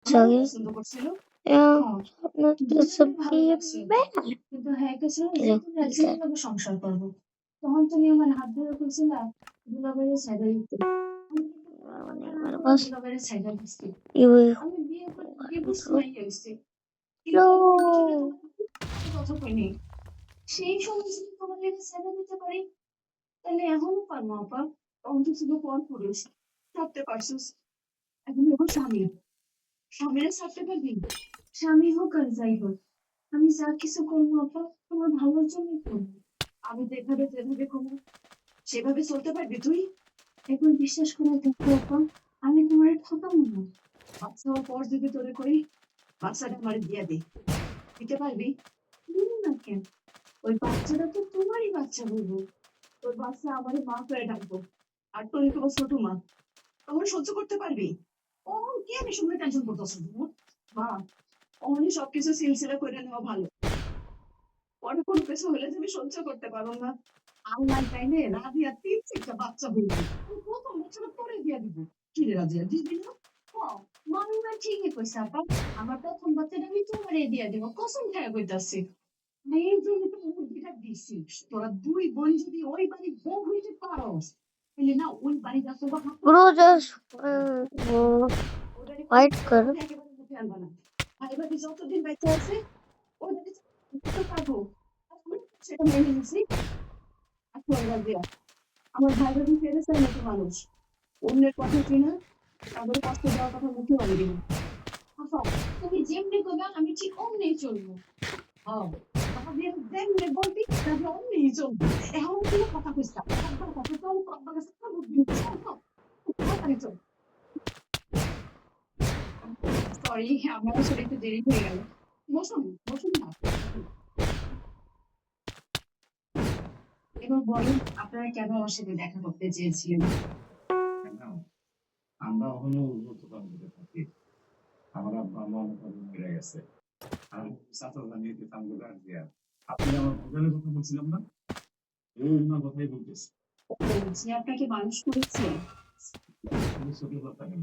Sorry. Yeah, not disappear. কিন্তু হ্যাঁ কে ছিল যে তুমি আজকে কিভাবে সংসার করবো তখন তুমি আমার হাত ধরে কইছিলা দুলাভাইয়ের সাইডে দিতে দুলাভাইয়ের সাইডে দিচ্ছি আমি বিয়ে করে ডিভোর্স নাই হয়েছে কথা কইনি সেই সময় যদি তোমার লেগে সাইডে দিতে পারি তাহলে এখনো পারবো আপা তখন তো শুধু পর পুরুষ থাকতে পারছিস এখন এখন স্বামীরা ছাড়তে পারবি স্বামী হোক আর যাই হোক আমি যা কিছু করবো আপা তোমার ভালোর জন্যই করবো আমি যেভাবে করবো সেভাবে চলতে পারবি তুই একবার বিশ্বাস করে দেখো আপা আমি তোমার ঠকাবো না বাচ্চা হওয়ার পর যদি তোরে করি বাচ্চাটা আমার দিয়ে দিতে পারবি না কেন ওই বাচ্চাটা তো তোমারই বাচ্চা বলবো তোর বাচ্চা আমার মা করে ডাকবো আর তোর তোমার ছোট মা তখন সহ্য করতে পারবি ও কি আমি সময় টেনশন করতেছ মা অমনি সবকিছু সিলসিলা করে নেওয়া ভালো পরে কোনো কিছু হলে যে আমি সহ্য করতে পারবো না আল্লাহ চাইলে রাজিয়া 3-4টা বাচ্চা হইবে প্রথম বাচ্চাটা তোরে দিয়ে দিব কি রে রাজিয়া দিবি না মামিমা ঠিকই কইছে আপা আমার প্রথম বাচ্চাটা আমি তোমারে দিয়ে দিব কসম খেয়ে কইতাছি এই জন্য তো বুদ্ধিটা দিছি তোরা দুই বোন যদি ওই বাড়ির বউ হইতে পারোস তাহলে না ওই বাড়িটা তো Bro, just fight kar. একেবারে মুখে আনবা না ভাই ভাবি যতদিন বাইতে আছে ওই বাড়িতে পারবো সেটা মেনে নিছি এখন রাজিয়া আমার ভাই ভাবি ফেরেছে মতো মানুষ অন্যের কথা শুনে তাদের কষ্ট দেওয়ার কথা মুখে বলবি না আচ্ছা তুমি যেমনি করবে আমি ঠিক অমনি চলবো আমাদের যেমনি বলবি তাহলে অমনি চলবো এখন কোনো কথা কইস না একবার কথা চল কতবার কাছে চল সরি আমার আসলে একটু দেরি হয়ে গেল বসুন না এবার বলুন আপনারা কেন আমার সাথে দেখা করতে চেয়েছিলেন আমরা এখনো উন্নততম থাকি আমার আব্বা আম্মা মরে গেছে আর সাথে জানিয়ে দিতাম দিয়া আপনি আমার ভোটারের কথা বলছিলাম না ওই ওনার কথাই বলতেছি যে আপনাকে মানুষ করেছে ছোট কথা নেই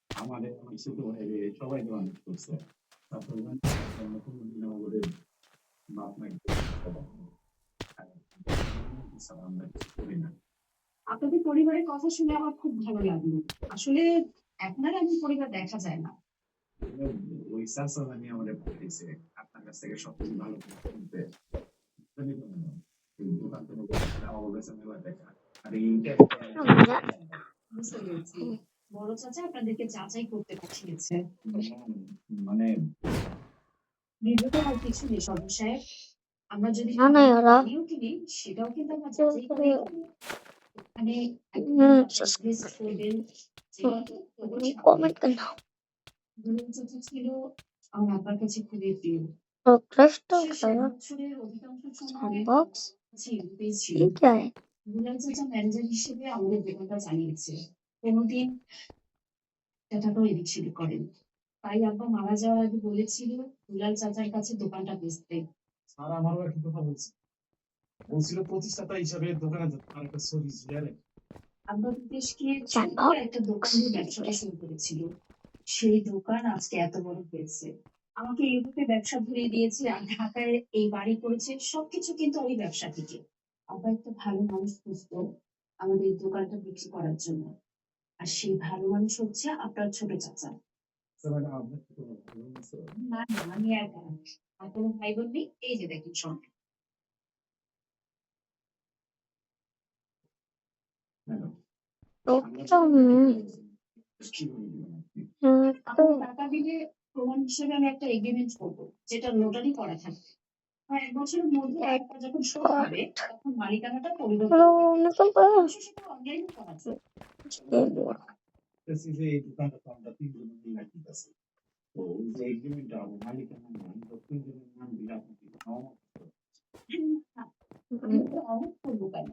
আমাদের আমার ছোট ভাইরে সবাই মানুষ করছে তারপর নতুন দিন আমাদের বাপ নাই আমরা কিছু করি না আপনাদের পরিবারের কথা শুনে আমার খুব ভালো লাগলো আসলে এখন আর এমন পরিবার দেখা যায় না ওই চাষা জানি আমাদের পাঠিয়েছে আপনার কাছ থেকে সবকিছু ভালো শুনতে দোকান থেকে আমার কাছে মেলা দেখা আর এইটা বুঝতে পেরেছি বড় চাচা আপনাদেরকে যাচাই করতে পাঠিয়েছে মানে বিব্রত আর কিছু নেই সদর সাহেব আমরা যদি পানিও কিনি সেটাও কিন্তু আমরা যাচাই করে মানে Comment करना. ছিল আমার আব্বার কাছে খুবই প্রিয় तो क्रस्ट বছরের অধিকাংশ সময় box ছিল ये क्या है? দুলাল চাচা ম্যানেজার হিসেবে আমাদের বেতনটা চালিয়েছে কোনোদিন টাকাটাও এদিক সেদিক করেন তাই আব্বা মারা যাওয়ার আগে বলেছিল দুলাল চাচার কাছে দোকানটা বেচতে স্যার আমারও একটা কথা বলছিল প্রতিষ্ঠাতা হিসাবে দোকানে আর একটা ছবি ঝুলিয়ে আব্বা বিদেশকে ছোট্ট একটা দোকানের ব্যবসাটা শুরু করেছিল সেই দোকান আজকে এত বড় হয়েছে আমাকে ইউরোপে ব্যবসা ধরিয়ে দিয়েছে আর ঢাকায় এই বাড়ি করেছে সবকিছু কিন্তু ওই ব্যবসা থেকে আব্বা একটা ভালো মানুষ খুঁজতো আমাদের এই দোকানটা বিক্রি করার জন্য আর সেই ভালো মানুষ হচ্ছে আপনার ছোট চাচা না আমি একা আর কোনো ভাই বোন নেই এই যে দেখেন সব টাকা দিলে প্রমাণ হিসেবে আমি একটা এগ্রিমেন্ট করবো যেটা নোটারি করা থাকবে আর 1 বছরের মধ্যে টাকা যখন শোধ হবে তখন মালিকানাটা পরিবর্তন সেটা অনলাইনে করা যায় এই দোকানটা তো আমরা তিনজন মিলে কিনতেছি তো ওই যে এগ্রিমেন্টটা হবে মালিকানা নাম তো তিনজনের নাম দিলে আপনি অনেক করবো কেন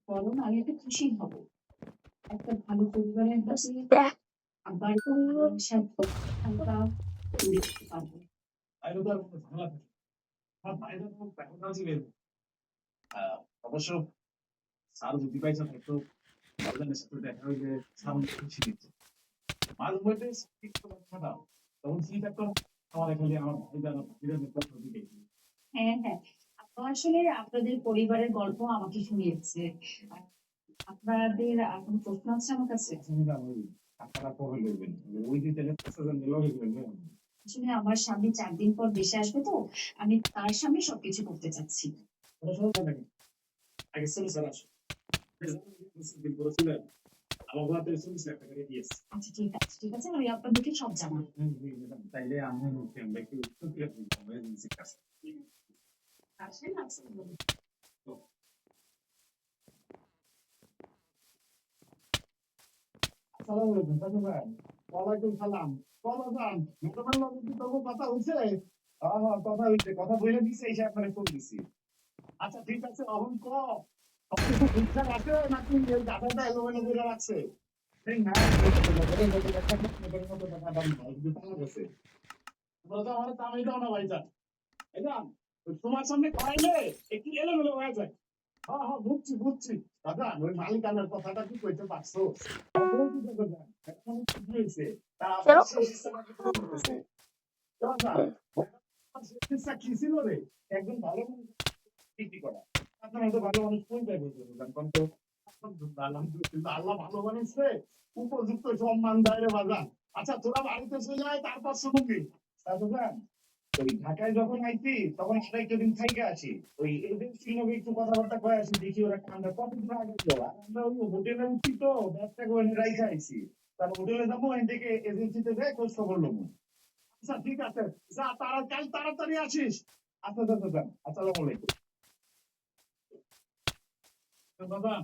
বরং আমি একটু খুশি হব একটা ভালো পরিবারের কাছে আবার অবশ্য স্যার যদি পাইছেন একটু সাথে দেখা হইলে সামনে খুশি দিচ্ছে মাঝে মধ্যে তখন ফ্রি থাকতো না, আমার খালি আমার ভাইজান ভাইজানের কথা দিকে। হ্যাঁ হ্যাঁ, আপু আসলে আপনাদের পরিবারের গল্প আমাকে শুনিয়েছে। আর আপনাদের কোনো প্রশ্ন আছে আমার কাছে? চিন্তা করি টাকাটা কবে লইবেন, ওই যে তাহলে 5,000 লগে লইবেন। আসলে আমার স্বামী 4 দিন পর দেশে আসবে, তো আমি তার সামনে সবকিছু করতে চাচ্ছি। কোনো সমস্যা নেই, আগে চলে স্যার আসো। দিন করে ছিলেন আমার হাতে 40 লাখ টাকা দিয়েছে। আচ্ছা ঠিক আছে ঠিক আছে, আমি আপনাদেরকে সব জানাবো। তাইলে আমি আমরা একটু উত্তর এজেন্সির কাছে। আসেন আসেন বলুন। তো আসসালামু আলাইকুম চাচা ভাই। ওয়ালাইকুম সালাম। কবে যান মোটামুটি লগে কি তবু কথা হইছে? হ্যাঁ কথা হইছে, কথা বলে দিছে, এসে আপনারে ফোন দিছি। আচ্ছা ঠিক আছে, অহন ক সবকিছু ঠিকঠাক আছে নাকি এই টাকাটা এলোমেলো করে রাখছে? এই না, এই মতো একটা মতো মতো টাকা দাম নাই, কিন্তু টাকা গেছে। তোমরা তো আমার দামই দাও না ভাইজান। ভাইজান, ওই তোমার সামনে খাইলে একটু এলোমেলো হয়ে যায়। হ্যাঁ হ্যাঁ, বুঝছি বুঝছি। দাদা ওই মালিকানার কথাটা কি কইতে পারছো? বলছি তো দাদা, এখন কি হয়েছে? তা আবার সেরকম শেষ ইচ্ছাটা কি করতেছে? দাদা, আমার শেষ ইচ্ছা কি ছিল রে? একজন ভালো মানুষ বিক্রি করা। আপনার মতো ভালো মানুষ কই পাইবো বললাম, কারণ তো আলহামদুলিল্লাহ আল্লাহ ভালো মানুষে উপযুক্ত সম্মান দেয় রে বাজান। আচ্ছা তোরা বাড়িতে চলে যায়, তারপর শুনবি। বুঝলেন? ওই ঢাকায় যখন আইছি তখন আড়াই দিন থাইকে আসি। ওই এজেন্সির লগে একটু কথাবার্তা কয়ে আসি, দেখি ওরা কামটা কতদিন আগে গেল। আর আমরা ওই হোটেলে উঠি তো ব্যাগটা করে রাইখে আইছি। তার হোটেলে যাবো, এখান থেকে এজেন্সিতে যাই খোঁজ খবর নেবো। আচ্ছা ঠিক আছে, যা কাল তাড়াতাড়ি আসিস। আচ্ছা আচ্ছা আচ্ছা, আসসালামু আলাইকুম। তো বাবা,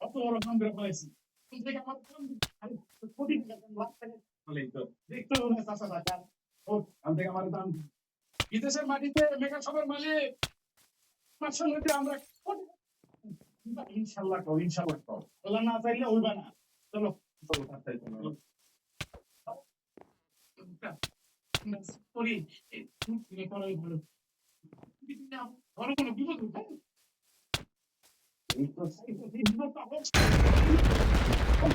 কত বড় কাম করে ফেলাইছি। তুই থেকে আমার কাম আরে, কোটি টাকা দাম, লাখ টাকা ফেলাই তো। দেখতে হবে না চাচা টাকা। ও, আমি থেকে আমার দাম বিদেশের মাটিতে মেগা শপের মালিক। আমার সঙ্গে যে আমরা ইনশাল্লাহ কর, ইনশাল্লাহ কর। বললাম না চাইলে হইবা না। চলো চলো তাড়াতাড়ি চলো। করি এই তুমি করাই ভালো। ধরো কোনো বিপদ হইতে এই তো সেই তো সেই বিপদটা হচ্ছে।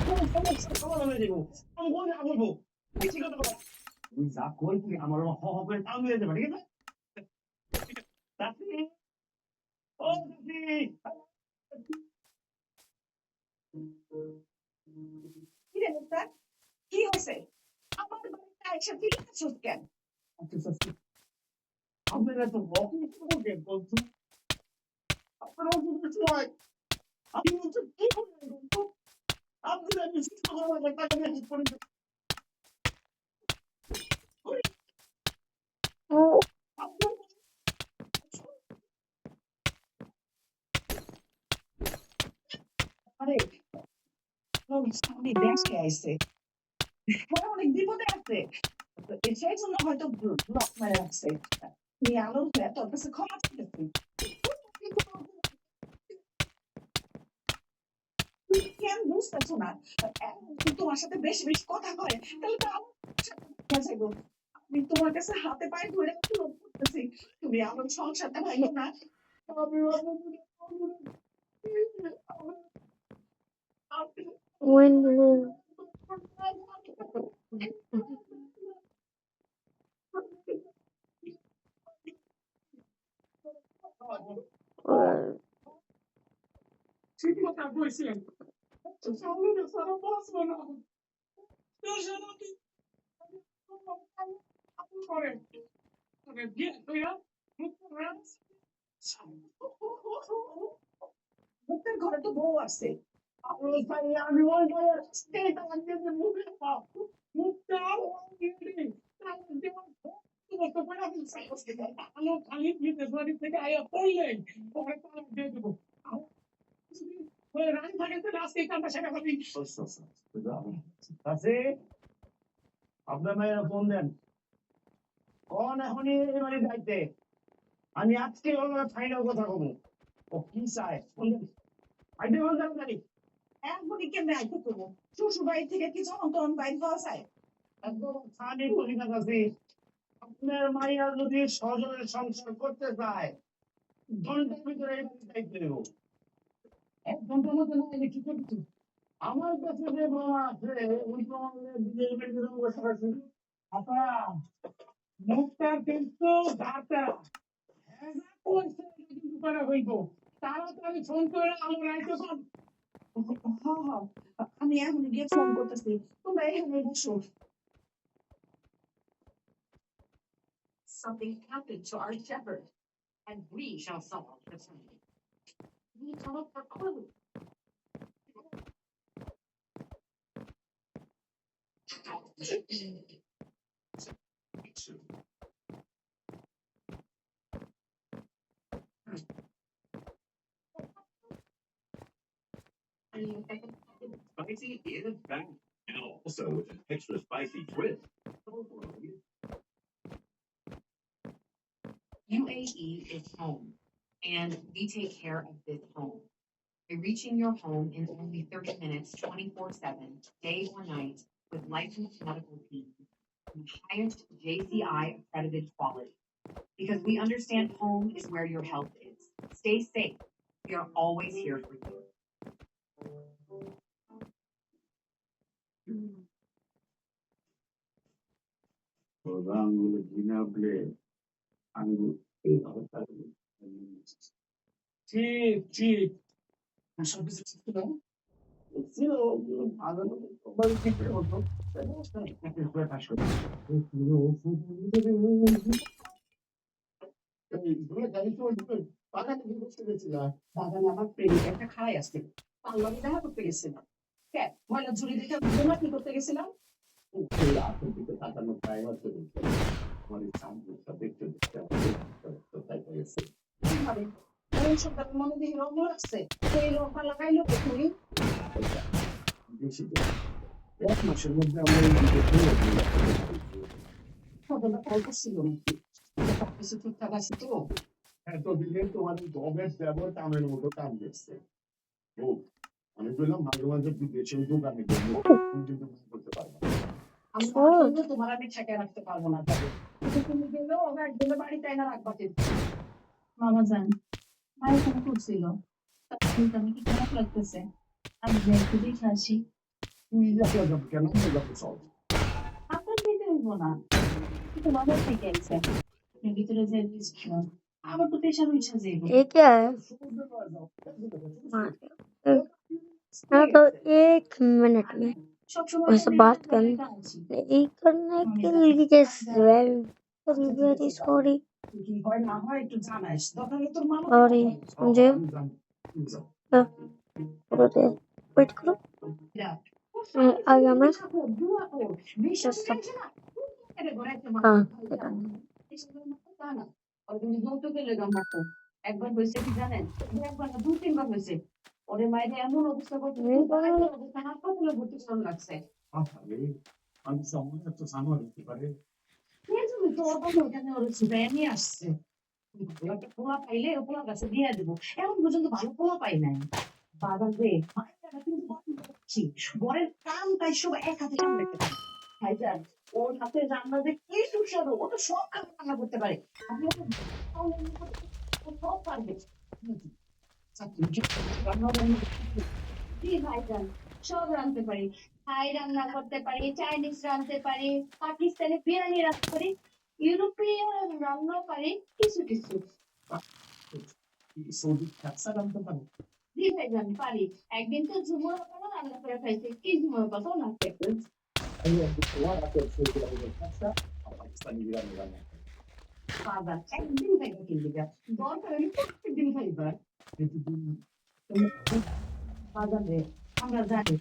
কোনো সমস্যার সমাধান হয়ে যাবো। আমি বলে বলবো বেশি কথা বলা। তুমি যা কই তুমি আমার হ হ করে টান দিয়ে যাবে, ঠিক আছে? চাচি, ও চাচি। কি রে মুক্তার, কি হয়েছে? আমার বাড়িতে এসে ফিরে আসছিস কেন? আচ্ছা চাচি, আপনারা তো বকেন কেন বলছো? আপনারা ওষুধের সময় আমি বলছি কি করবেন বলতো? আপনারা নিশ্চিত করে টাকা দিয়ে ঠিক করে দেন। ও আপনার আরে স্বামী দেশে আইছে, ওরা অনেক বিপদে আছে, সেই জন্য হয়তো ব্লক মেরে রাখছে। তুমি আনন্দ হয়ে তোর কাছে ক্ষমা চাইতেছি। তুমি কেন বুঝতেছো না? এখন যদি তোমার সাথে বেশি বেশি কথা কয় তাহলে তো আমার সাথে দেখা যাইবো। আমি তোমার কাছে হাতে পায়ে ধরে অনুরোধ করতেছি, তুমি আমার সংসারটা ভাঙো না। আমি when ঠিক কথা কইছেন। সামনে সারা বাঁচবো না। তোর জন্য কি আপনি করেন? তবে বিয়ে কইরা মুক্ত হয়ে মুক্তার ঘরে তো বউ আছে। আমি ওই বইয়ের স্টেট আমাকে যে মুখে পাপ মুখটা অলরেডি তার জীবন সমস্ত করে আমি সাইকোসকে আলো খালি বিদেশ বাড়ি থেকে আয়া পড়লেন পরে তালাক দিয়ে দেবো। ওই রানী থাকে তো আজকে কামটা সেটা ভাবি। আছে আপনার মায়ের ফোন দেন কোন এখনই এবারে যাইতে। আমি আজকে ওর ফাইনাল কথা কব। ও কি চায় ফোন দেন। আইতে বল তাড়াতাড়ি। এখনই কেমনে আইতে করবো? শ্বশুর বাড়ি থেকে কি যখন তখন বাইর হওয়া যায়? একদম খালি কলিকাতা আছে। আপনার মাইয়া যদি সজনের সংসার করতে চায় ঘন্টার ভিতরে এই বাড়ি দায়িত্ব নেব। 1 ঘন্টার মধ্যে না এলে কি করছি? আমার কাছে যে প্রমাণ আছে ওই প্রমাণে বিজেপি বসে আছে। আপা মুখটা কিন্তু দাতা হ্যাঁ কইছে কিন্তু করে হইব তাড়াতাড়ি ফোন করে আমরা রাইতে কোন হ্যাঁ আমি এখন গিয়ে ফোন করতেছি, তোমরা এখানে বসো। Something happened to our shepherd, and we shall solve the mystery. We need to look for clues. Spicy is back. And also with an extra spicy twist. UAE is home, and we take care of this home. By reaching your home in only 30 minutes, 24/7, day or night, with licensed medical team, and highest JCI accredited quality. Because we understand home is where your health is. Stay safe. We are always here for you. আঙ্গুলে ঘৃণা বলে আঙ্গুল এইভাবে ঠিক ঠিক সব কিছু ঠিক ছিল ছিল ভালো সবাই ঠিক হতো বাগানে আমার প্রেমিক একটা খাড়াই আসছিল, তার লগে দেখা করতে গেছিলাম। ময়লা ঝুড়ি দেখে বুঝলাম না কি করতে গেছিলাম। আসল দিকে তাকানো প্রায় হচ্ছে আমার এই সামনেটা দেখতে দেখতে কোথায় গেছে কিভাবে ওই সন্তান মনে দেখে রঙ লাগছে, সেই রঙটা লাগাইলো তুমি। বেশি এক মাসের মধ্যে আমরা এই সদনা কল করছিল নাকি? সবকিছু ঠিকঠাক আছে তো? এতদিনে তোমার জবের ব্যবহার কামের মতো কাম করছে ও আমি বললাম মাঝে মাঝে বিদেশেও দোকানে গেলে কিন্তু করতে পারবো আমি আসলে তোমার আমি ঠেকে রাখতে পারবো না, তবে কিন্তু তুমি গেলেও আমার একজনের বাড়িতে এনে রাখবা কিন্তু। মামা যান ভাই ফোন করছিল, আমি কি খারাপ লাগতেছে? আমি যাই একটু দেখে আসি। তুই যাতে যাবো কেন যাবো সব আপনার দিতে হইব না, কিন্তু বাজার থেকে আইসে আপনি ভিতরে যে আবার তো পেশার ইচ্ছা যাইব। ये क्या है? हाँ तो 1 मिनट में সবসময় वैसे बात करने करने के लिए वेरी वेरी सॉरी কি হয় না হয় একটু জানাইস, দরকার তোর মামা सॉरी मुझे पूरा देर वेट करो आ गया मैं हाँ একবার হয়েছে কি জানেন, একবার না 2-3 বার হয়েছে। ওরে মায়ের এমন অবস্থা করতে অবস্থা হাসপাতালে ভর্তি করানো লাগছে। আমি সময় এত সামনে দিতে পারে তোর বাবা ওখানে ওর ছুটাই নিয়ে আসছে, একটা পোলা পাইলে ও পোলা কাছে দিয়ে দেবো। এখন পর্যন্ত ভালো পোলা পাই নাই। বাজার রে মাথাটা কিন্তু বন্ধ করছি, ঘরের কামটাই সব এক হাতে সামলাতে পারে। ভাইজান ওর হাতে রান্না যে কি সুস্বাদু, ও তো সব খাবার রান্না করতে পারে। আপনি ওকে ও সব পারবে। জি ভাইজান সব রাঁধতে পারি, থাই রান্না করতে পারি, চাইনিজ রাঁধতে পারি, পাকিস্তানি বিরিয়ানি রাঁধতে পারি, ইউরোপিয়ান রান্না পারি, কিছু কিছু। সৌদি ব্যবসা জানতে পারে জি ভাইজান পারি। একদিন তো ঝুমুর বাবা রান্না করে খাইছে, কি ঝুমুর কথা না আমি তোমার হাতে সৌদি ব্যবসা পাকিস্তানি বিরিয়ানি রান্না বাজার একদিন খাইবে কিন্তু দরকার হলে প্রত্যেকদিন খাইবা। বাজার রে আমরা জানি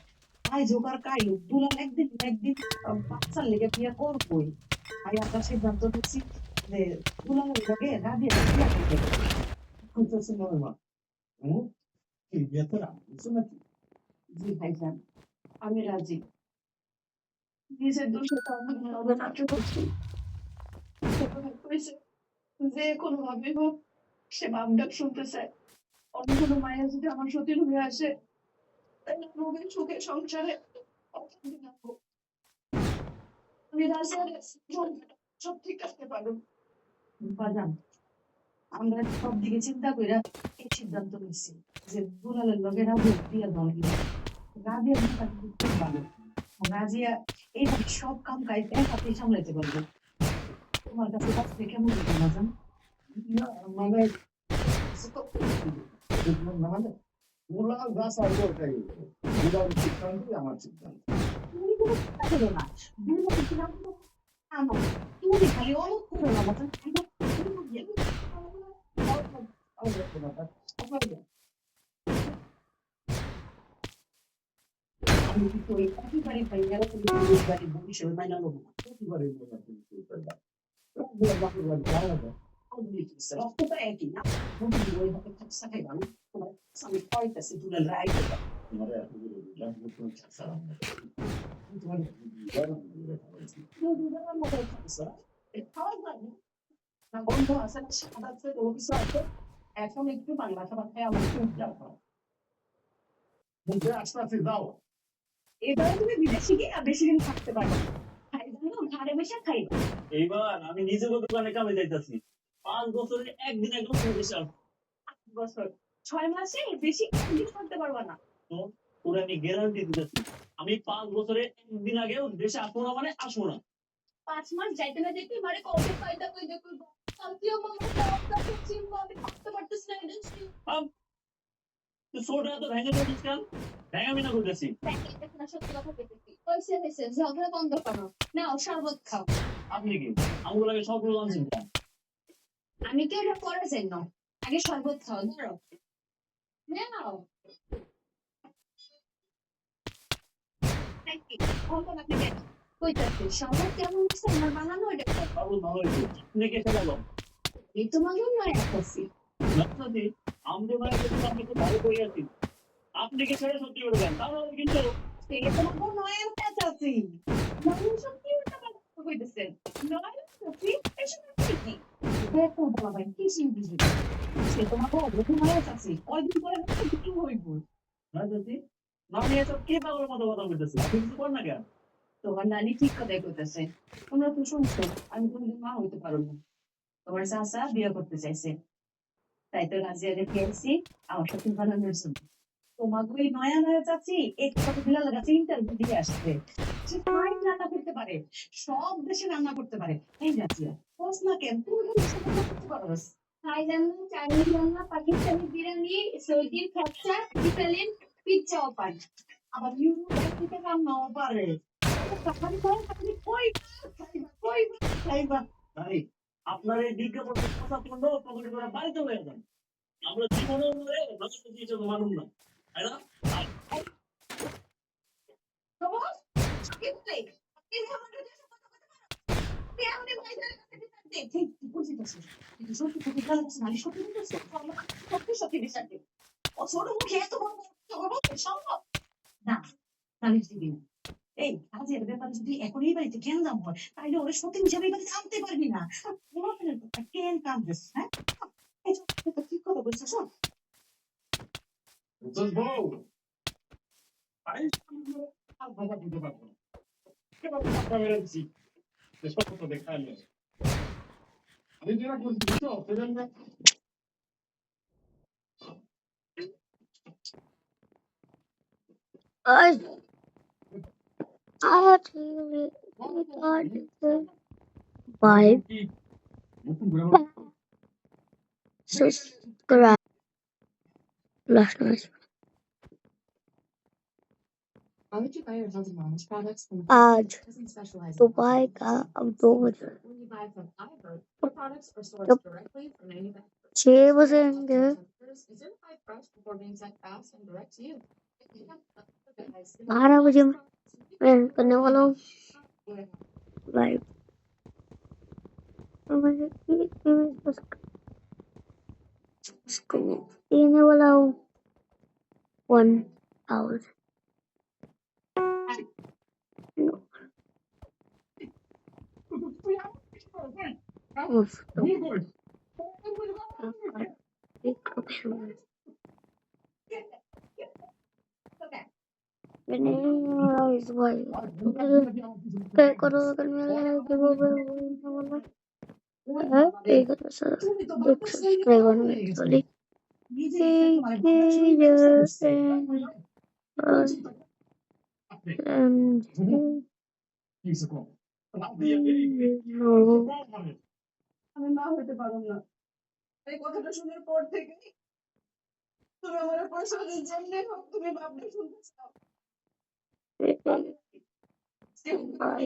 ভাই জোগাড় কাই দুলাল একদিন একদিন বাচ্চার লেগে বিয়ে করবই। ভাই আমরা সিদ্ধান্ত নিচ্ছি যে দুলালের লগে রাবিয়া বিয়ে করতে করতেছে মনে মা হুম কি বিয়েতে রাখছো নাকি জি ভাইজান আমি রাজি। নিজের দোষে তো আমি নষ্ট করছি, যে কোনো ভাবে হোক সে বাপ ডাক শুনতে চায়। অন্য কোনো মায়ের যদি আমার সতীন হয়ে আসে তাহলে রোগের সুখে সংসারে অশান্তি থাকবো। আমি রাজি আর সব ঠিক রাখতে পারবো। বাজান আমরা সব দিকে চিন্তা করে এই সিদ্ধান্ত নিচ্ছি যে দুলালের লগে রাবিয়া বিয়ে দেওয়া রাবিয়া খুব ভালো, রাজিয়া এইভাবে সব কাম কাজ এক হাতে সামলাতে পারবে। তোমার কাছে কাজটা কেমন লাগে মাজান? না মানে বুঝলাম না মানে ওরা যা চাইবে ওটাই হইবে। ওদের সিদ্ধান্তই আমার সিদ্ধান্ত। তুমি কোনো চিন্তা করো না, দুর্নীতি কিনা আনো, তুমি খালি অনেক করো না মাজান। আমি কিন্তু ওই একেবারে ভাইয়ারা তুমি রোজগারি ভবিষ্যৎ মাইনা নেবো না। প্রতিবারই বলে তুমি করতে পারবা। বাপের বাড়ি যাওয়া যায়। রক্ত তো একই না, বুঝলি ওই ভাবে খরচা খাইবা না। তোমার আমি কয়টাছে দুলাল রায় তোমার এত করে বুঝলাম যে তুমি ছাড়া না। তোমার দুলার মতো খাইছো খাওয়া যায় না। না বন্ধু আছে না স্বাদ আছে অফিস আছে, এখন একটু বাংলা খাবার খাই আমার খুব যাও। মুখে আস্তে আস্তে যাও। এবারে তুমি বিদেশে গিয়ে আর বেশি দিন থাকতে পারবে না। খাই জানো ঘরে বসে খাইবা। এইবার আমি নিজে দোকানে কামে যাইতাছি 5 বছরে একদিন একদম দেশে 8 বছর 6 মাসে বেশি একদিন থাকতে পারবা না। আসবো ওরা আমি গ্যারান্টি দিতেছি আমি 5 বছরে একদিন আগেও দেশে আসবো না মানে আসবো না 5 মাস যাইতে না যাইতে মারে কবে ফায়দা কইতে কইব কালকেও মামা কাজটা করছি আমি থাকতে পারতেছি না এটা তো ছোট এত ভেঙে দিচ্ছিস কেন ভেঙামি না করতেছি দেখেন না সত্যি কথা কইতেছি কইছে হইছে ঝগড়া বন্ধ করো নাও শরবত খাও। আপনি কি আমগুলো আগে সব গুলো আনছেন কেন? আমি কি এটা পরে যাই না আগে শরবত খাও ধরো নাও। কইতাছি শরবত কেমন হচ্ছে আমার বানানো এটা বাবু ভালো হয়েছে আপনি কে সেটা বল এই তো মালুম নয় করছি আপনাদের আমাদের মানে আপনি খুব ভালো করে আছেন আপনি কি সেটা সত্যি করে দেন তাহলে কিন্তু এটা তোমার নয় চাচ্ছি মানুষ সত্যি এটা কইতেছেন নয় চাচ্ছি এসব কি দেখো বাবা কি সিম্পল সে তোমাকে অবশ্যই নয় চাচ্ছি কয়দিন পরে কি হইব না যদি না নিয়ে সব কে পাগলের মতো কথা বলতেছে আপনি কিছু করেন না কেন তোমার নানি ঠিক কথাই কইতেছে তোমরা তো শুনছো আমি কোনদিন মা হইতে পারবো না তোমার চাচা বিয়ে করতে চাইছে তাই তো রাজিয়া রেখে এসেছি আমার সাথে বানানোর জন্য তোমাকে ওই নয়া নয়া চাচ্ছি একটু কথা বিলাল কাছে ইন্টারভিউ দিয়ে আসছে সে ফাইন রান্না করতে পারে সব দেশে রান্না করতে পারে এই রাজিয়া বস না কেন তুমি করতে পারো থাই রান্না চাইনিজ রান্না পাকিস্তানি বিরিয়ানি সৌদির খাচ্চা ইতালিয়ান পিৎজাও পায় আবার ইউরোপ থেকে রান্নাও পারে তাহলে কই কই খাইবা ভাই আপনার এই বিজ্ঞাপন কথা শুনলো প্রকৃতি করে বাড়িতে হয়ে যান আমরা জীবনের মধ্যে নষ্ট দিয়ে চলতে মানুষ না তাই না বস কি বলে কি আমাদের দেশে কথা বলতে পারো তুমি আমাদের ভাইদের কাছে দিতে ঠিক বুঝিতে কিন্তু সত্যি সত্যি ভালো আছে নালিশ করতে দিতেছে সত্যি সত্যি বিচার দিবে ও ছোট মুখে এত বড় সম্ভব না নালিশ দিবি না এই কাজের ব্যাপারে যদি এখন এই বাড়িতে কেন দাম হয় তাইলে ওরা সত্যি হিসাবে এই বাড়িতে আনতে পারবি না কেন কাঁদছিস হ্যাঁ এই তো ঠিক কথা বলছিস শোন বুঝছস বউ? তাই আর কথা বলতে পারবো না। এবার টাকা মেরে দিছি। যে সব কথা দেখায় নিয়ে। আমি যেটা করছি বুঝছো? সেটা না I Bye. কি নতুন করে Subscribe. Last night. Why would you buy your housing knowledge products from Aaj doesn't specialize in Dubai housing? ka outdoor When you buy from iHeart, the products are sourced Yup. directly from manufacturers. 6 बजेंगे Temperatures is certified fresh before being sent fast and direct to you. 12 बजे मैं करने वाला हूँ live मुझे इसको देने वाला हूँ 1000 Oof. ভুল করিস। Is why pay करो अगर मेरा कि वो एक सब्सक्राइबर में सॉरी নিজে তোমার কিছু কম লাভ দিয়ে No. কম হবে। আমি মা হতে পারবো না। এই কথাটা শোনার পর থেকে তুমি আমার পয়সা দিয়ে যেমনি হোক তুমি বাপকে শুনতে চাও। Bye.